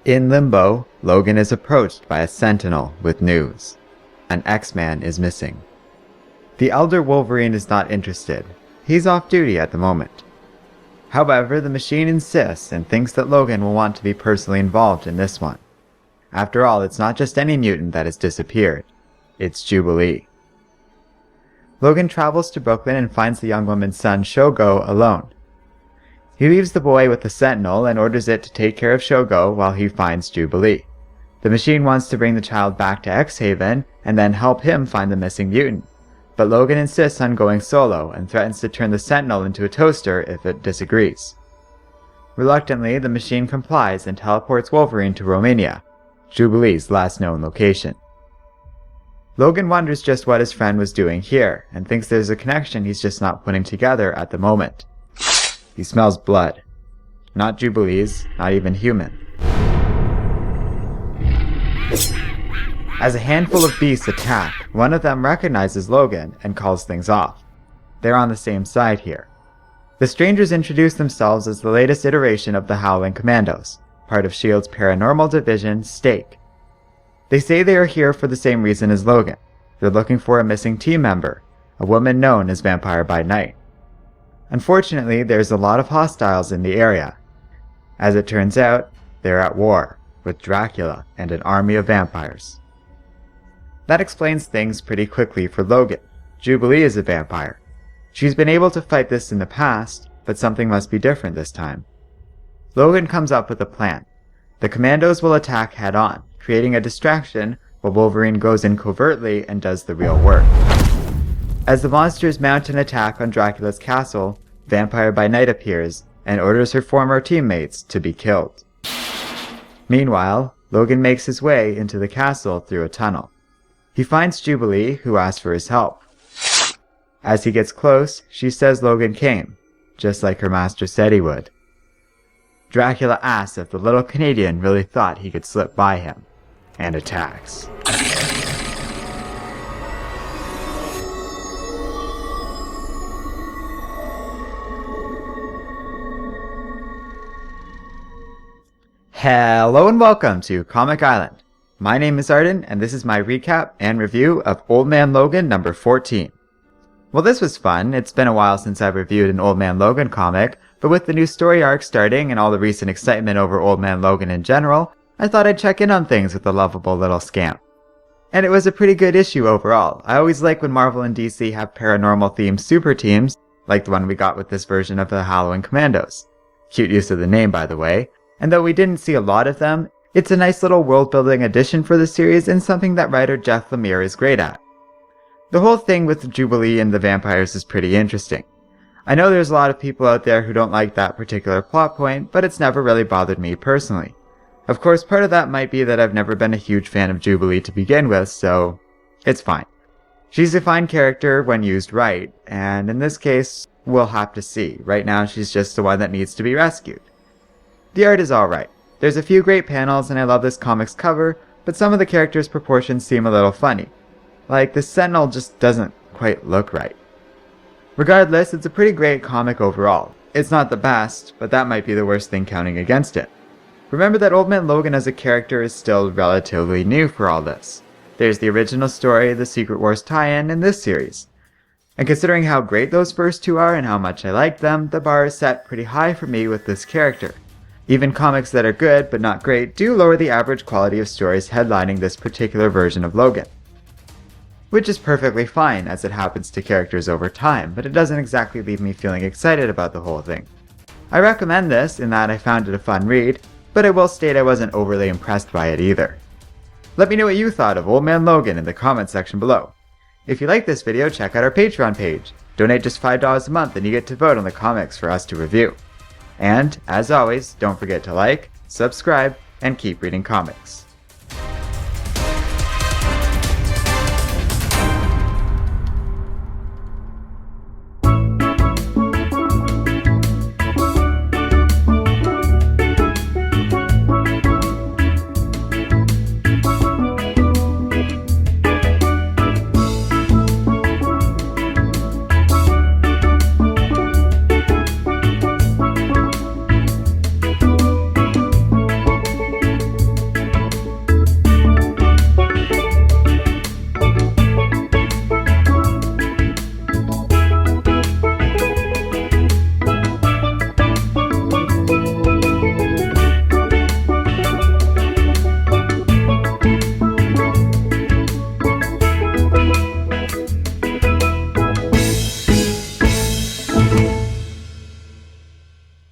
In Limbo, Logan is approached by a sentinel with news. An X-Man is missing. The Elder Wolverine is not interested. He's off duty at the moment. However, the Machine insists and thinks that Logan will want to be personally involved in this one. After all, it's not just any mutant that has disappeared. It's Jubilee. Logan travels to Brooklyn and finds the young woman's son, Shogo, alone. He leaves the boy with the Sentinel and orders it to take care of Shogo while he finds Jubilee. The Machine wants to bring the child back to X-Haven and then help him find the missing mutant. But Logan insists on going solo and threatens to turn the Sentinel into a toaster if it disagrees. Reluctantly, the Machine complies and teleports Wolverine to Romania, Jubilee's last known location. Logan wonders just what his friend was doing here, and thinks there's a connection he's just not putting together at the moment. He smells blood. Not Jubilee's, not even human. As a handful of beasts attack, one of them recognizes Logan and calls things off. They're on the same side here. The strangers introduce themselves as the latest iteration of the Howling Commandos, part of S.H.I.E.L.D.'s paranormal division, Stake. They say they are here for the same reason as Logan. They're looking for a missing team member, a woman known as Vampire by Night. Unfortunately, there's a lot of hostiles in the area. As it turns out, they're at war with Dracula and an army of vampires. That explains things pretty quickly for Logan. Jubilee is a vampire. She's been able to fight this in the past, but something must be different this time. Logan comes up with a plan. The Commandos will attack head-on, creating a distraction while Wolverine goes in covertly and does the real work. As the monsters mount an attack on Dracula's castle, Vampire by Night appears and orders her former teammates to be killed. Meanwhile, Logan makes his way into the castle through a tunnel. He finds Jubilee, who asks for his help. As he gets close, she says Logan came, just like her master said he would. Dracula asks if the little Canadian really thought he could slip by him, and attacks. Hello and welcome to Comic Island. My name is Arden, and this is my recap and review of Old Man Logan number 14. Well, this was fun. It's been a while since I've reviewed an Old Man Logan comic, but with the new story arc starting and all the recent excitement over Old Man Logan in general, I thought I'd check in on things with the lovable little scamp. And it was a pretty good issue overall. I always like when Marvel and DC have paranormal-themed super teams, like the one we got with this version of the Howling Commandos. Cute use of the name, by the way. And though we didn't see a lot of them, it's a nice little world-building addition for the series and something that writer Jeff Lemire is great at. The whole thing with Jubilee and the vampires is pretty interesting. I know there's a lot of people out there who don't like that particular plot point, but it's never really bothered me personally. Of course, part of that might be that I've never been a huge fan of Jubilee to begin with, so it's fine. She's a fine character when used right, and in this case, we'll have to see. Right now, she's just the one that needs to be rescued. The art is alright. There's a few great panels and I love this comic's cover, but some of the characters' proportions seem a little funny. Like, the Sentinel just doesn't quite look right. Regardless, it's a pretty great comic overall. It's not the best, but that might be the worst thing counting against it. Remember that Old Man Logan as a character is still relatively new for all this. There's the original story, the Secret Wars tie-in, and this series. And considering how great those first two are and how much I like them, the bar is set pretty high for me with this character. Even comics that are good but not great do lower the average quality of stories headlining this particular version of Logan. Which is perfectly fine as it happens to characters over time, but it doesn't exactly leave me feeling excited about the whole thing. I recommend this in that I found it a fun read, but I will state I wasn't overly impressed by it either. Let me know what you thought of Old Man Logan in the comments section below. If you like this video, check out our Patreon page. Donate just $5 a month and you get to vote on the comics for us to review. And, as always, don't forget to like, subscribe, and keep reading comics.